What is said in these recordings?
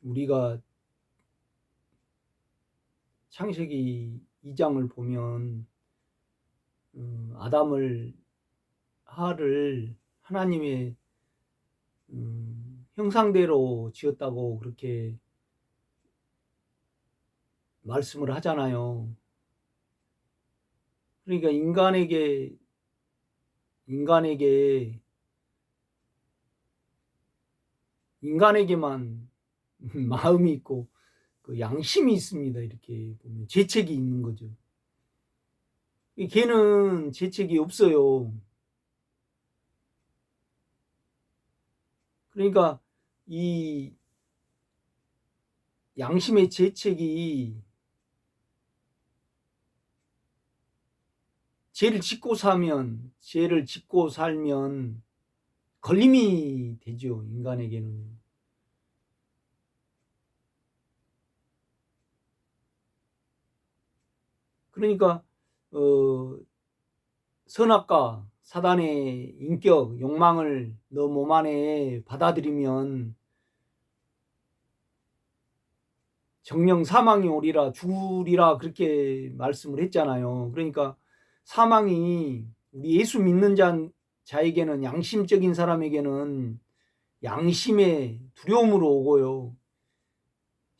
우리가 창세기 2장을 보면 아담을 하를 하나님의 형상대로 지었다고 그렇게 말씀을 하잖아요. 그러니까 인간에게만 마음이 있고 그 양심이 있습니다. 이렇게 보면 죄책이 있는 거죠. 걔는 죄책이 없어요. 그러니까 이 양심의 죄책이 죄를 짓고 살면 걸림이 되죠. 인간에게는. 그러니까 선악과 사단의 인격, 욕망을 너 몸 안에 받아들이면 정령 사망이 오리라 죽으리라 그렇게 말씀을 했잖아요. 그러니까 사망이 우리 예수 믿는 자에게는, 양심적인 사람에게는 양심의 두려움으로 오고요.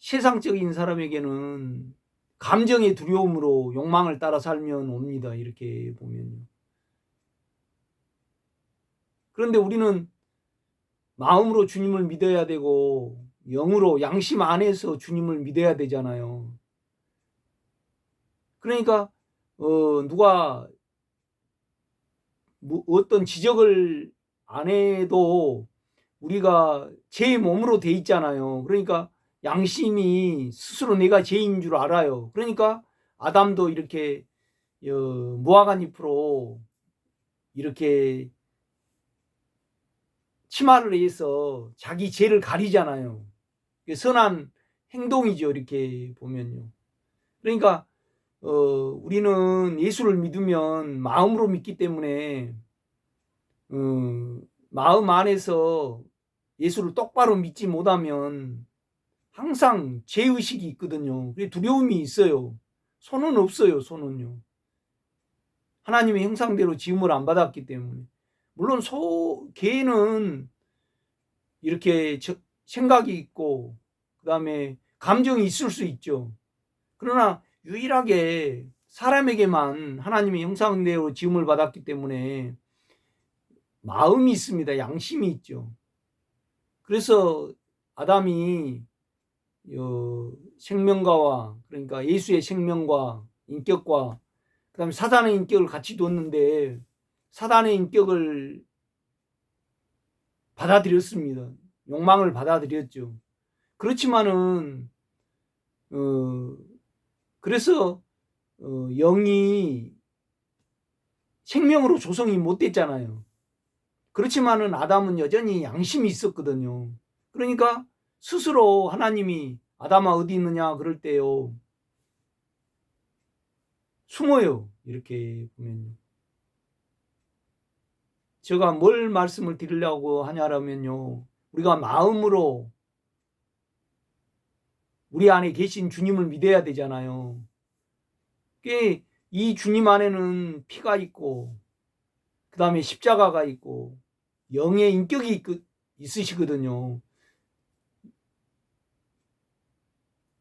세상적인 사람에게는 감정의 두려움으로 욕망을 따라 살면 옵니다. 이렇게 보면요. 그런데 우리는 마음으로 주님을 믿어야 되고 영으로 양심 안에서 주님을 믿어야 되잖아요. 그러니까 누가 어떤 지적을 안 해도 우리가 제 몸으로 돼 있잖아요. 그러니까 양심이 스스로 내가 죄인 줄 알아요. 그러니까 아담도 이렇게 무화과 잎으로 이렇게 치마를 해서 자기 죄를 가리잖아요. 선한 행동이죠. 이렇게 보면요. 그러니까 우리는 예수를 믿으면 마음으로 믿기 때문에 마음 안에서 예수를 똑바로 믿지 못하면 항상 죄의식이 있거든요. 두려움이 있어요. 손은 없어요. 손은요. 하나님의 형상대로 지음을 안 받았기 때문에. 물론 개는 이렇게 생각이 있고 그 다음에 감정이 있을 수 있죠. 그러나 유일하게 사람에게만 하나님의 형상대로 지음을 받았기 때문에 마음이 있습니다. 양심이 있죠. 그래서 아담이 생명과와, 그러니까 예수의 생명과 인격과 그 다음에 사단의 인격을 같이 뒀는데 사단의 인격을 받아들였습니다. 욕망을 받아들였죠. 그렇지만은 그래서 영이 생명으로 조성이 못 됐잖아요. 그렇지만은 아담은 여전히 양심이 있었거든요. 그러니까 스스로 하나님이 아담아 어디 있느냐 그럴 때요, 숨어요. 이렇게 보면요. 제가 뭘 말씀을 드리려고 하냐면요, 우리가 마음으로 우리 안에 계신 주님을 믿어야 되잖아요. 이 주님 안에는 피가 있고 그 다음에 십자가가 있고 영의 인격이 있으시거든요.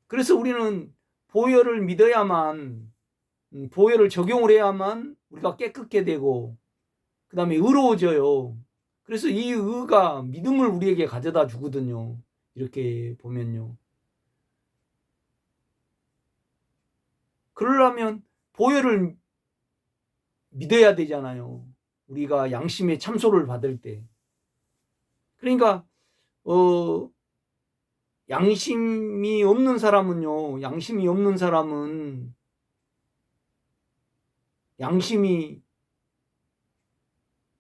그래서 우리는 보혈을 믿어야만, 보혈을 적용을 해야만 우리가 깨끗게 되고 그 다음에 의로워져요. 그래서 이 의가 믿음을 우리에게 가져다 주거든요. 이렇게 보면요. 그러려면 보혈을 믿어야 되잖아요. 우리가 양심의 참소를 받을 때. 그러니까 양심이 없는 사람은 양심이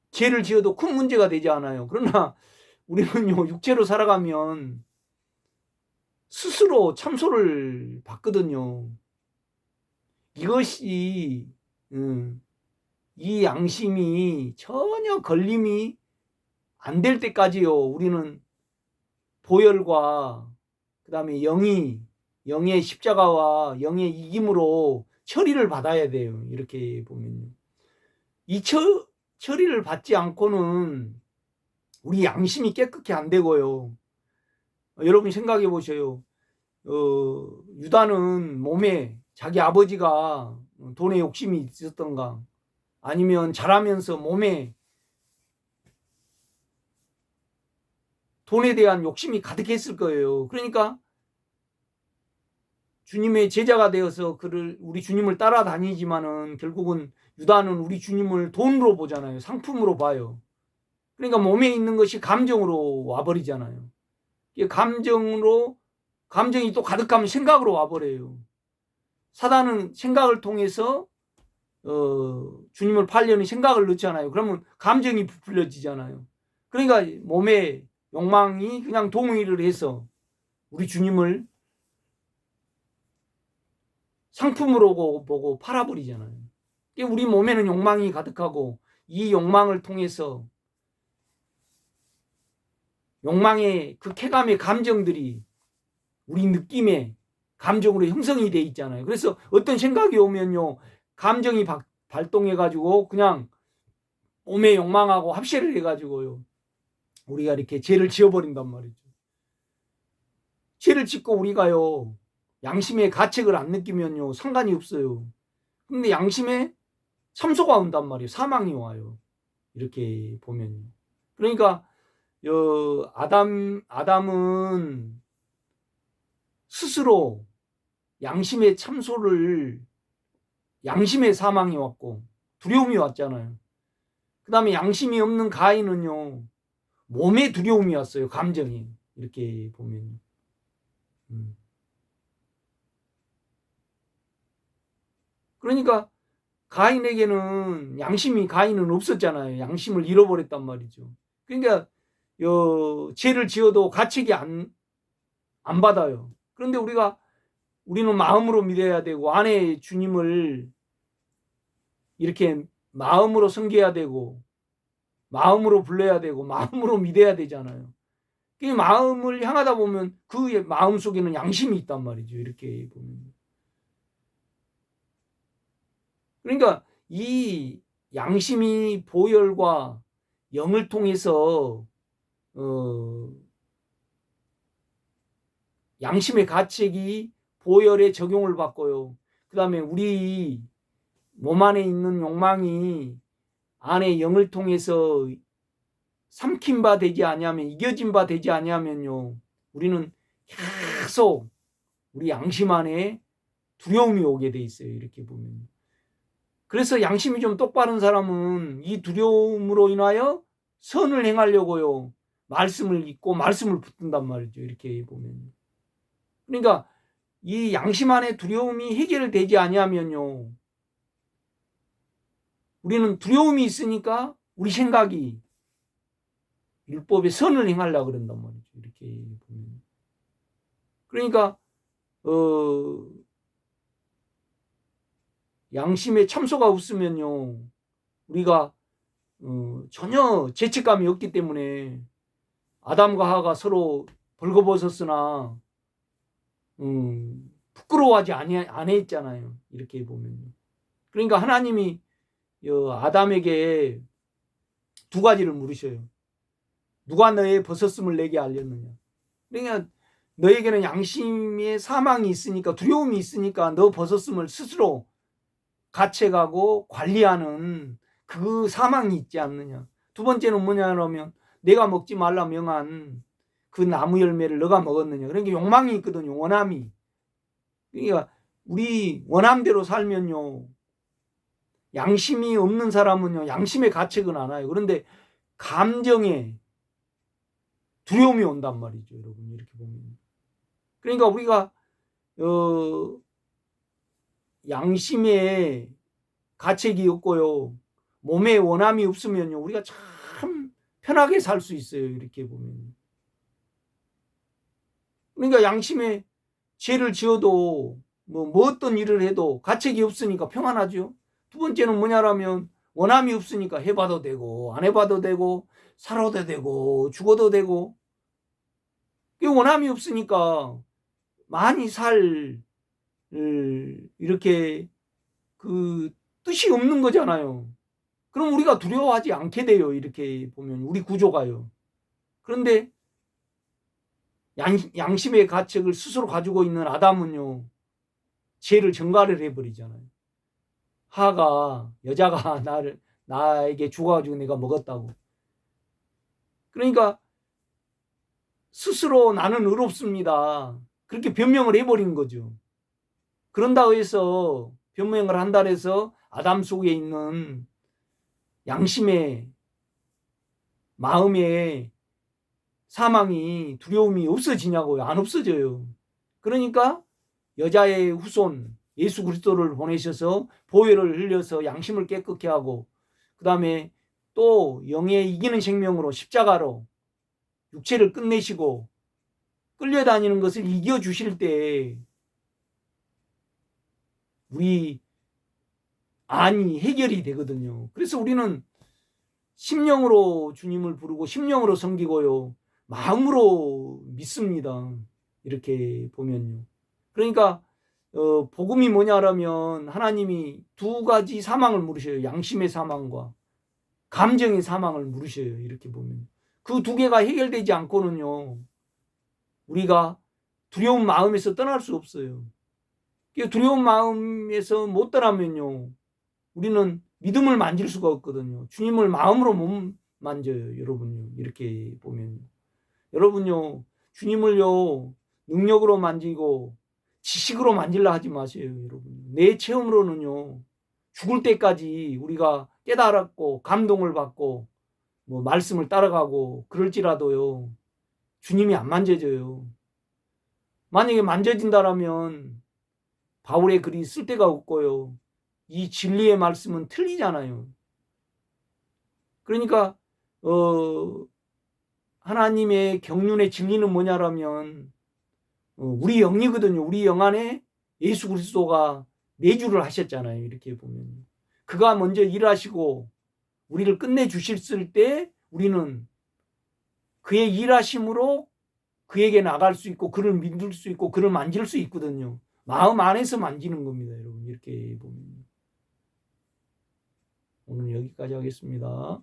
죄를 지어도 큰 문제가 되지 않아요. 그러나 우리는요, 육체로 살아가면 스스로 참소를 받거든요. 이것이 이 양심이 전혀 걸림이 안 될 때까지요, 우리는 보혈과 그 다음에 영의 십자가와 영의 이김으로 처리를 받아야 돼요. 이렇게 보면요. 이 처리를 받지 않고는 우리 양심이 깨끗이 안 되고요. 여러분 생각해 보세요. 유다는 몸에 자기 아버지가 돈에 욕심이 있었던가, 아니면 자라면서 몸에 돈에 대한 욕심이 가득했을 거예요. 그러니까 주님의 제자가 되어서 우리 주님을 따라다니지만은 결국은 유다는 우리 주님을 돈으로 보잖아요. 상품으로 봐요. 그러니까 몸에 있는 것이 감정으로 와버리잖아요. 감정이 또 가득하면 생각으로 와버려요. 사단은 생각을 통해서 주님을 팔려는 생각을 넣잖아요. 그러면 감정이 부풀려지잖아요. 그러니까 몸의 욕망이 그냥 동의를 해서 우리 주님을 상품으로 보고 팔아버리잖아요. 우리 몸에는 욕망이 가득하고 이 욕망을 통해서 욕망의 그 쾌감의 감정들이 우리 느낌의 감정으로 형성이 돼 있잖아요. 그래서 어떤 생각이 오면요, 감정이 발동해가지고 그냥 몸의 욕망하고 합세를 해가지고요, 우리가 이렇게 죄를 지어버린단 말이죠. 죄를 짓고 우리가요, 양심의 가책을 안 느끼면요, 상관이 없어요. 근데 양심에 참소가 온단 말이에요. 사망이 와요. 이렇게 보면요. 그러니까 아담은 스스로 양심의 참소를, 양심의 사망이 왔고 두려움이 왔잖아요. 그 다음에 양심이 없는 가인은요, 몸의 두려움이 왔어요. 감정이. 이렇게 보면 그러니까 가인은 없었잖아요. 양심을 잃어버렸단 말이죠. 그러니까 죄를 지어도 가책이 안 받아요. 그런데 우리는 마음으로 믿어야 되고, 안에 주님을 이렇게 마음으로 섬겨야 되고, 마음으로 불러야 되고, 마음으로 믿어야 되잖아요. 그 마음을 향하다 보면 그 마음 속에는 양심이 있단 말이죠. 이렇게 보면. 그러니까 이 양심이 보혈과 영을 통해서 양심의 가책이 보혈에 적용을 받고요. 그 다음에 우리 몸 안에 있는 욕망이 안에 영을 통해서 삼킨 바 되지 아니하면, 이겨진 바 되지 아니하면요, 우리는 계속 우리 양심 안에 두려움이 오게 돼 있어요. 이렇게 보면. 그래서 양심이 좀 똑바른 사람은 이 두려움으로 인하여 선을 행하려고요, 말씀을 읽고 말씀을 붙든단 말이죠. 이렇게 보면. 그러니까 이 양심 안에 두려움이 해결되지 아니하면요, 우리는 두려움이 있으니까 우리 생각이 율법의 선을 행하려고 그런단 말이죠. 이렇게 보면. 그러니까 양심에 참소가 없으면요, 우리가 전혀 죄책감이 없기 때문에 아담과 하와가 서로 벌거벗었으나 부끄러워하지 안 했잖아요. 이렇게 보면. 그러니까 하나님이 아담에게 두 가지를 물으셔요. 누가 너의 벗었음을 내게 알렸느냐. 그러니까 너에게는 양심의 사망이 있으니까, 두려움이 있으니까 너 벗었음을 스스로 가책하고 관리하는 그 사망이 있지 않느냐. 두 번째는 뭐냐면 내가 먹지 말라 명한 그 나무 열매를 너가 먹었느냐. 그러니까 욕망이 있거든요. 원함이. 그러니까 우리 원함대로 살면요, 양심이 없는 사람은요, 양심의 가책은 안 와요. 그런데 감정에 두려움이 온단 말이죠. 여러분, 이렇게 보면. 그러니까 우리가 양심에 가책이 없고요, 몸에 원함이 없으면요, 우리가 참 편하게 살 수 있어요. 이렇게 보면. 그러니까 양심에 죄를 지어도 뭐 어떤 일을 해도 가책이 없으니까 평안하죠. 두 번째는 뭐냐라면 원함이 없으니까 해봐도 되고 안 해봐도 되고 살아도 되고 죽어도 되고. 원함이 없으니까 많이 살 이렇게 그 뜻이 없는 거잖아요. 그럼 우리가 두려워하지 않게 돼요. 이렇게 보면 우리 구조가요. 그런데 양심의 가책을 스스로 가지고 있는 아담은요, 죄를 전가를 해버리잖아요. 하가, 여자가 나에게 죽어가지고 내가 먹었다고. 그러니까 스스로 나는 의롭습니다, 그렇게 변명을 해버린 거죠. 그런다고 해서 변명을 한다 해서 아담 속에 있는 양심의 마음의 사망이, 두려움이 없어지냐고요? 안 없어져요. 그러니까 여자의 후손 예수 그리스도를 보내셔서 보혈을 흘려서 양심을 깨끗게 하고, 그 다음에 또 영의 이기는 생명으로 십자가로 육체를 끝내시고 끌려다니는 것을 이겨주실 때 우리 안이 해결이 되거든요. 그래서 우리는 심령으로 주님을 부르고 심령으로 섬기고요, 마음으로 믿습니다. 이렇게 보면요. 그러니까 복음이 뭐냐라면 하나님이 두 가지 사망을 물으셔요. 양심의 사망과 감정의 사망을 물으셔요. 이렇게 보면 그 두 개가 해결되지 않고는요, 우리가 두려운 마음에서 떠날 수 없어요. 두려운 마음에서 못 떠나면요, 우리는 믿음을 만질 수가 없거든요. 주님을 마음으로 못 만져요. 여러분요. 이렇게 보면 여러분요, 주님을요 능력으로 만지고 지식으로 만질라 하지 마세요. 여러분, 내 체험으로는요, 죽을 때까지 우리가 깨달았고 감동을 받고 뭐 말씀을 따라가고 그럴지라도요, 주님이 안 만져져요. 만약에 만져진다라면 바울의 글이 쓸데가 없고요, 이 진리의 말씀은 틀리잖아요. 그러니까 하나님의 경륜의 진리는 뭐냐라면 우리 영이거든요. 우리 영 안에 예수 그리스도가 내주를 하셨잖아요. 이렇게 보면 그가 먼저 일하시고 우리를 끝내주셨을 때 우리는 그의 일하심으로 그에게 나갈 수 있고 그를 믿을 수 있고 그를 만질 수 있거든요. 마음 안에서 만지는 겁니다. 여러분, 이렇게 보면. 오늘 여기까지 하겠습니다.